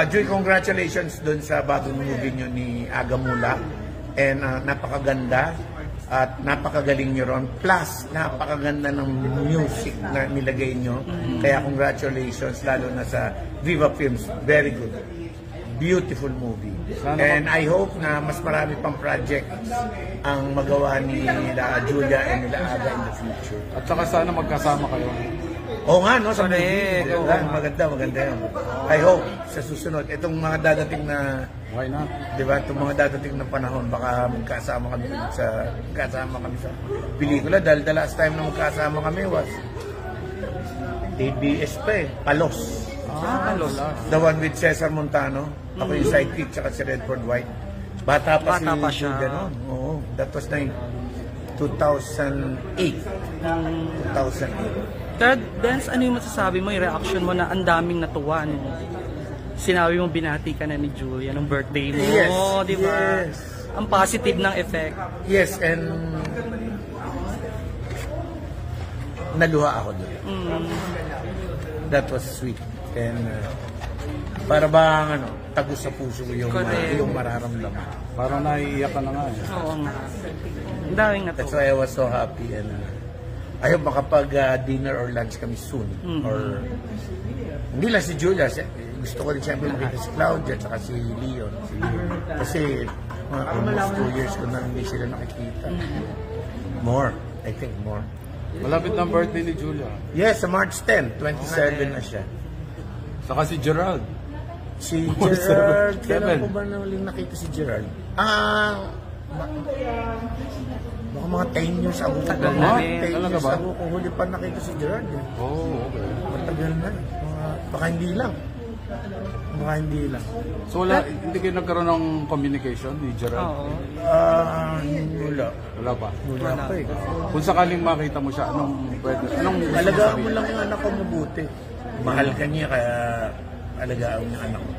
Joy, congratulations dun sa bagong movie nyo ni Aga Mula. And napakaganda at napakagaling nyo ron. Plus, napakaganda ng music na nilagay nyo. Kaya congratulations, lalo na sa Viva Films. Very good. Beautiful movie. And I hope na mas marami pang project ang magawa ni nila Julia and nila Aga in the future. At saka sana magkasama kayo. Oo nga, no? Sa movie. Maganda yun. I hope sa susunod, itong mga dadating na... Why not? Diba? Itong mga dadating na panahon, baka magkasama kami sa pelikula. Dahil the last time na magkasama kami was ABS pa eh. Palos. Palos. The one with Cesar Montano. Ako yung sidekick, tsaka si Redford White. Bata pa siya. Ganon. Oo. That was 2008. 2008. Third, Dance, ano yung masasabi mo, yung reaction mo na ang daming natuwa, no? Sinabi mo binati ka na ni Julia nung birthday mo, yes, di ba? Yes. Ang positive ng effect. Yes, and naluha ako doon. That was sweet. And para bang tagus sa puso yung mararamdaman. Parang naiiyak ka na nga eh. Oo nga. Ang daming natuwa. That's why I was so happy and I hope makapag-dinner or lunch kami soon. Or hindi lang si Julia, gusto ko rin siyempre makita si Claudia at si Leon. Kasi almost 2 years ko na hindi sila nakikita. More, I think more. Malapit na ang birthday ni Julia. Yes, sa March 10, 27 na siya. Saka si Gerald. Si Gerald, kailan ko ba na uling nakita si Gerald? Baka mga 10 years ago. Tagal na. 10 years ago kung huli pa nakita si Gerald. Oh, okay. Matagal na. Baka hindi lang. So hindi kayo nagkaroon ng communication ni Gerald? Oo. Wala pa? Wala pa eh. Kung sakaling makita mo siya, anong Alagaan mo lang yung anak ko mabuti. Mahal ka niya, kaya alagaan mo yung anak ko.